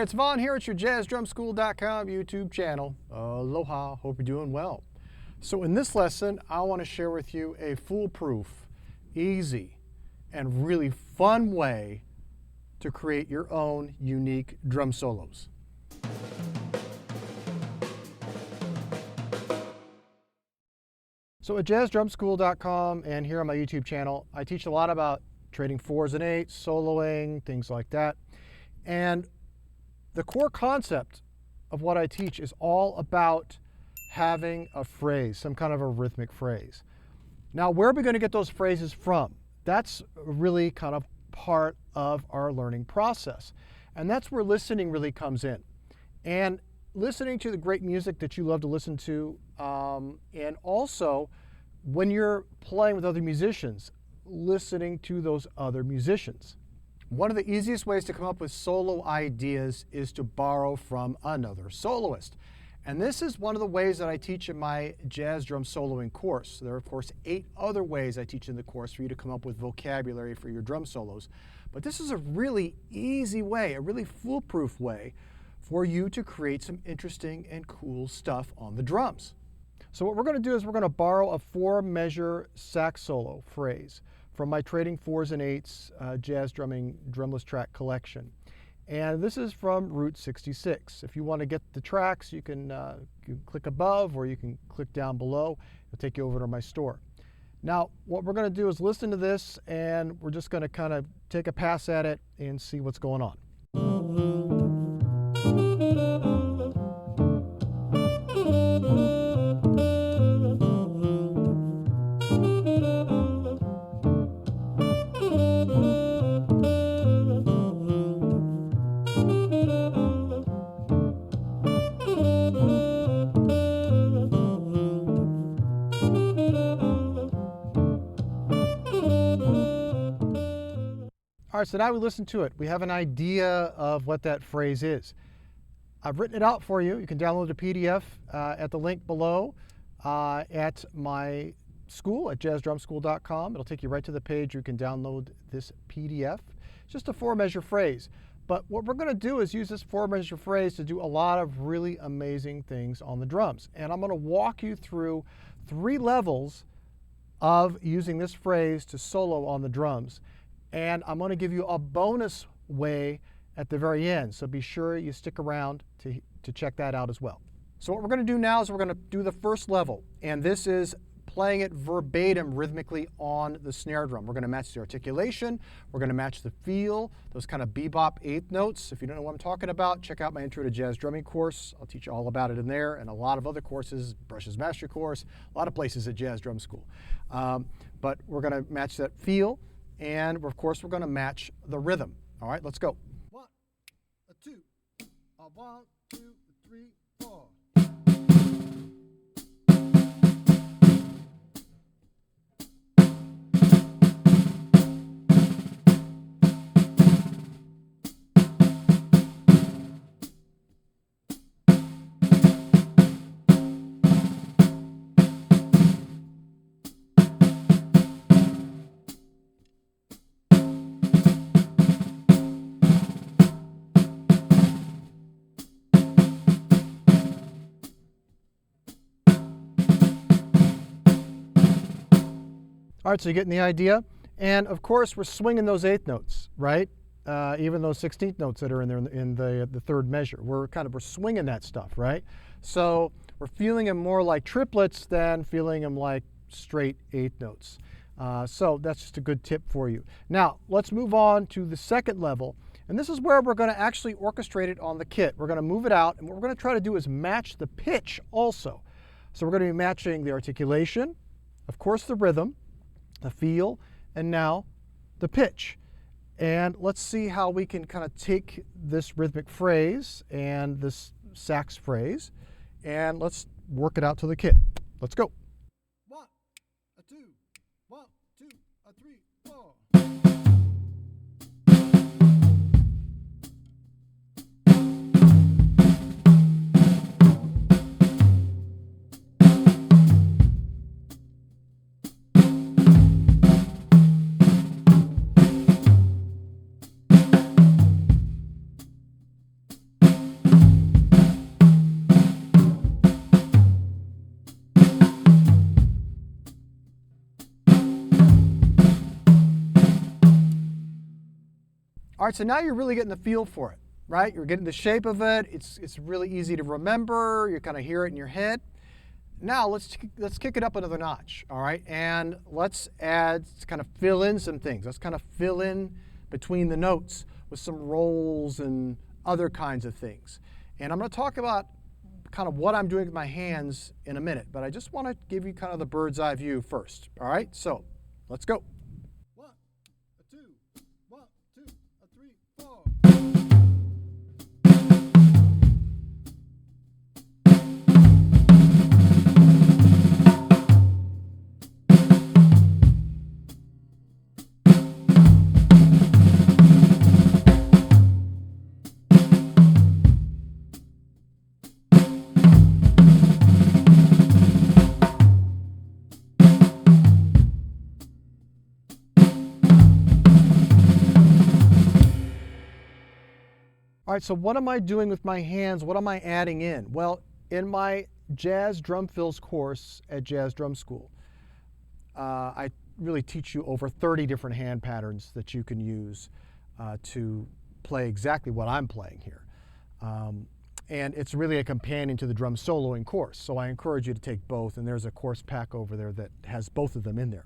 it's Vaughn here at your jazzdrumschool.com YouTube channel. Aloha, hope you're doing well. So in this lesson, I want to share with you a foolproof, easy, and really fun way to create your own unique drum solos. So at jazzdrumschool.com and here on my YouTube channel, I teach a lot about trading 4s and 8s, soloing, things like that. And the core concept of what I teach is all about having a phrase, some kind of a rhythmic phrase. Now, where are we going to get those phrases from? That's really kind of part of our learning process. And that's where listening really comes in. And listening to the great music that you love to listen to, and also when you're playing with other musicians, listening to those other musicians. One of the easiest ways to come up with solo ideas is to borrow from another soloist. And this is one of the ways that I teach in my jazz drum soloing course. There are, of course, 8 other ways I teach in the course for you to come up with vocabulary for your drum solos. But this is a really easy way, a really foolproof way for you to create some interesting and cool stuff on the drums. So what we're going to do is we're going to borrow a 4-measure sax solo phrase from my Trading 4s and 8s jazz drumming drumless track collection. And this is from Route 66. If you want to get the tracks, you can click above or you can click down below. It'll take you over to my store. Now, what we're going to do is listen to this, and we're just going to kind of take a pass at it and see what's going on. All right, so now we listen to it. We have an idea of what that phrase is. I've written it out for you. You can download the PDF at the link below at my school at jazzdrumschool.com. It'll take you right to the page. You can download this PDF. It's just a 4-measure phrase. But what we're going to do is use this 4-measure phrase to do a lot of really amazing things on the drums. And I'm going to walk you through 3 levels of using this phrase to solo on the drums. And I'm going to give you a bonus way at the very end. So be sure you stick around to check that out as well. So what we're going to do now is we're going to do the first level. And this is playing it verbatim rhythmically on the snare drum. We're going to match the articulation. We're going to match the feel, those kind of bebop 8th notes. If you don't know what I'm talking about, check out my Intro to Jazz Drumming course. I'll teach you all about it in there, and a lot of other courses, Brushes Master course, a lot of places at Jazz Drum School. But we're going to match that feel. And of course, we're going to match the rhythm. All right, let's go. 1, 2, 1, 2, 3, 4. All right, so you're getting the idea. And of course, we're swinging those 8th notes, right? Even those 16th notes that are in there in the 3rd measure. We're swinging that stuff, right? So we're feeling them more like triplets than feeling them like straight 8th notes. So that's just a good tip for you. Now, let's move on to the 2nd level. And this is where we're going to actually orchestrate it on the kit. We're going to move it out, and what we're going to try to do is match the pitch also. So we're going to be matching the articulation, of course the rhythm, the feel, and now the pitch. And let's see how we can kind of take this rhythmic phrase and this sax phrase, and let's work it out to the kit. Let's go. 1, 2, 1, 2, 3, 4. All right, so now you're really getting the feel for it, right? You're getting the shape of it. It's really easy to remember. You kind of hear it in your head. Now let's kick it up another notch, all right? And let's kind of fill in some things. Let's kind of fill in between the notes with some rolls and other kinds of things. And I'm going to talk about kind of what I'm doing with my hands in a minute, but I just want to give you kind of the bird's eye view first, all right? So let's go. 1, 2, 1, 2, 3, 4. All right, so what am I doing with my hands? What am I adding in? Well, in my jazz drum fills course at Jazz Drum School, I really teach you over 30 different hand patterns that you can use to play exactly what I'm playing here. And it's really a companion to the drum soloing course, so I encourage you to take both, and there's a course pack over there that has both of them in there.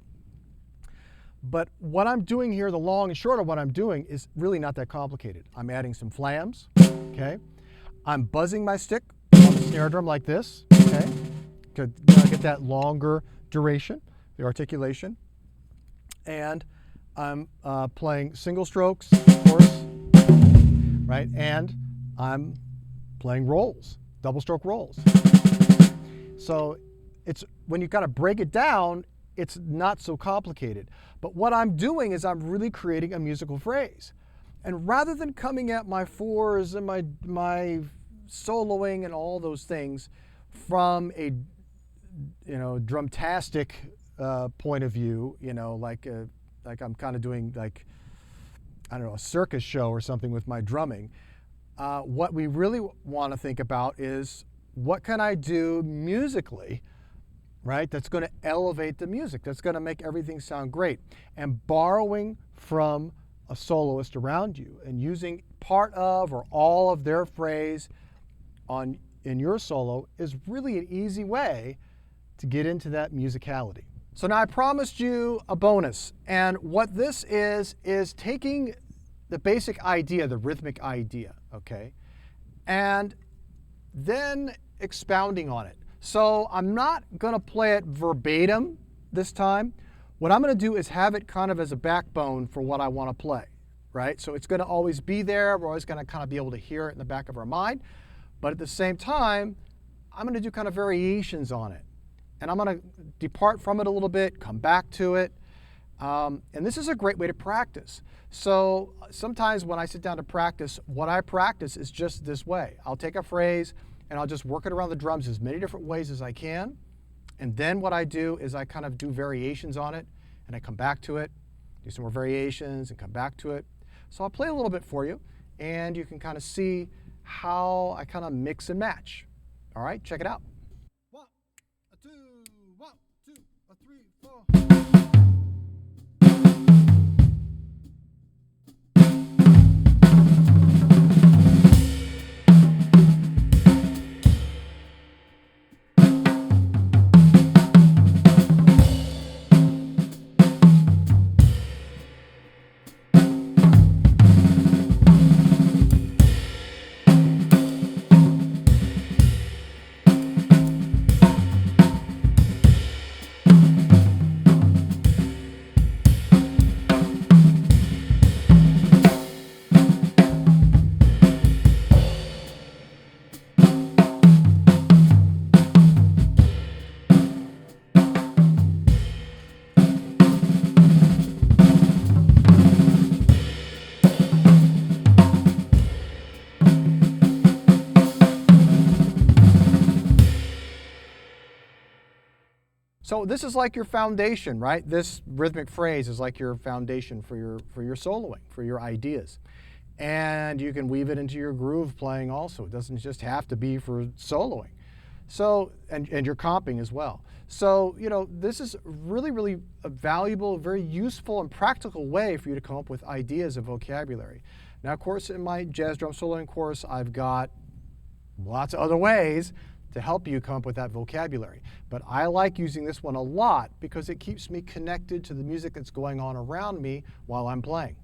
But what I'm doing here, the long and short of what I'm doing, is really not that complicated. I'm adding some flams, okay? I'm buzzing my stick on the snare drum like this, okay? To get that longer duration, the articulation. And I'm playing single strokes, of course, right? And I'm playing rolls, double stroke rolls. So it's when you kind of break it down, it's not so complicated. But what I'm doing is I'm really creating a musical phrase. And rather than coming at my fours and my soloing and all those things from a drumtastic point of view, like I'm kind of doing like, I don't know, a circus show or something with my drumming, what we really want to think about is what can I do musically, right? That's going to elevate the music. That's going to make everything sound great. And borrowing from a soloist around you and using part of or all of their phrase in your solo is really an easy way to get into that musicality. So now I promised you a bonus. And what this is taking the basic idea, the rhythmic idea, okay, and then expounding on it. So I'm not going to play it verbatim this time. What I'm going to do is have it kind of as a backbone for what I want to play, right? So it's going to always be there. We're always going to kind of be able to hear it in the back of our mind. But at the same time, I'm going to do kind of variations on it. And I'm going to depart from it a little bit, come back to it. And this is a great way to practice. So sometimes when I sit down to practice, what I practice is just this way. I'll take a phrase, and I'll just work it around the drums as many different ways as I can. And then what I do is I kind of do variations on it, and I come back to it, do some more variations, and come back to it. So I'll play a little bit for you, and you can kind of see how I kind of mix and match. All right, check it out. 1, 2, 1, 2, 3, 4. So this is like your foundation, right? This rhythmic phrase is like your foundation for your soloing, for your ideas. And you can weave it into your groove playing also. It doesn't just have to be for soloing. So, and your comping as well. So, this is really, really a valuable, very useful and practical way for you to come up with ideas of vocabulary. Now, of course, in my jazz drum soloing course, I've got lots of other ways to help you come up with that vocabulary. But I like using this one a lot because it keeps me connected to the music that's going on around me while I'm playing.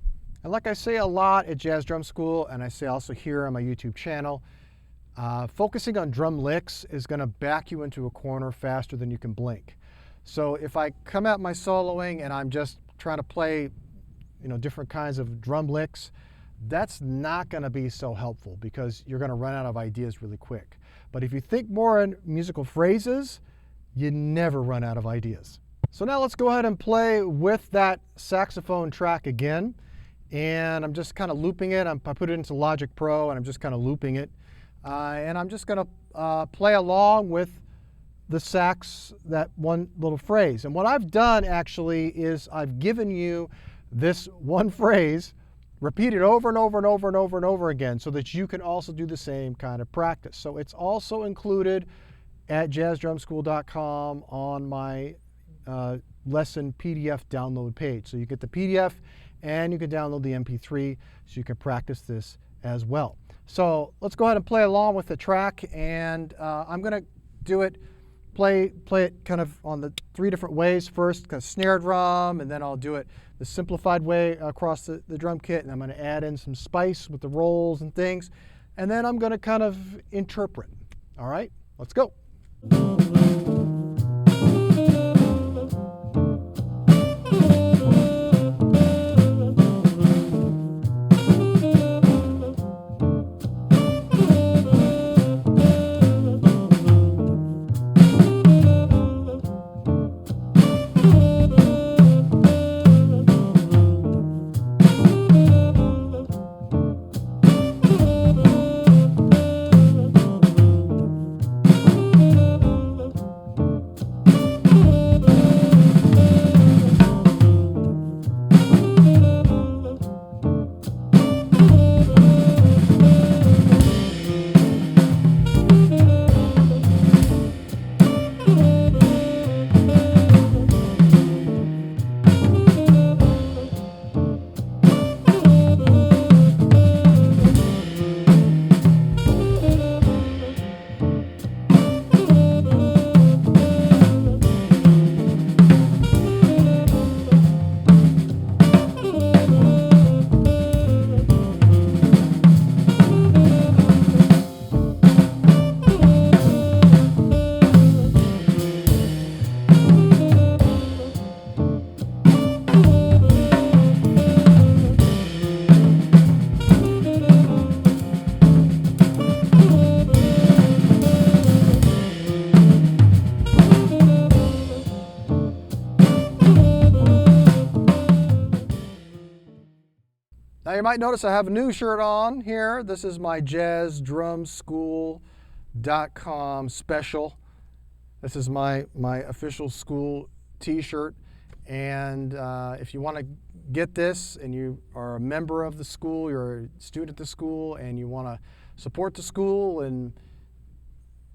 And like I say a lot at Jazz Drum School, and I say also here on my YouTube channel, focusing on drum licks is going to back you into a corner faster than you can blink. So if I come at my soloing and I'm just trying to play, different kinds of drum licks, that's not going to be so helpful because you're going to run out of ideas really quick. But if you think more in musical phrases, you never run out of ideas. So now let's go ahead and play with that saxophone track again. And I'm just kind of looping it. I put it into Logic Pro and I'm just kind of looping it. And I'm just going to play along with the sax, that one little phrase. And what I've done actually is I've given you this one phrase repeated over and over and over and over and over again so that you can also do the same kind of practice. So it's also included at jazzdrumschool.com on my lesson PDF download page. So you get the PDF and you can download the MP3 so you can practice this as well. So let's go ahead and play along with the track, and I'm going to do it, play it kind of on the 3 different ways. First, kind of snare drum, and then I'll do it the simplified way across the drum kit, and I'm going to add in some spice with the rolls and things, and then I'm going to kind of interpret. All right, let's go. Now you might notice I have a new shirt on here. This is my jazzdrumschool.com special. This is my official school t-shirt. And if you want to get this and you are a member of the school, you're a student at the school, and you want to support the school and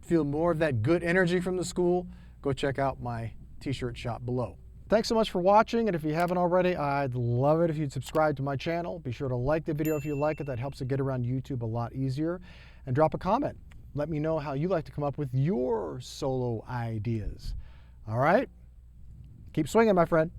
feel more of that good energy from the school, go check out my t-shirt shop below. Thanks so much for watching, and if you haven't already, I'd love it if you'd subscribe to my channel. Be sure to like the video if you like it. That helps it get around YouTube a lot easier. And drop a comment. Let me know how you like to come up with your solo ideas. All right? Keep swinging, my friend.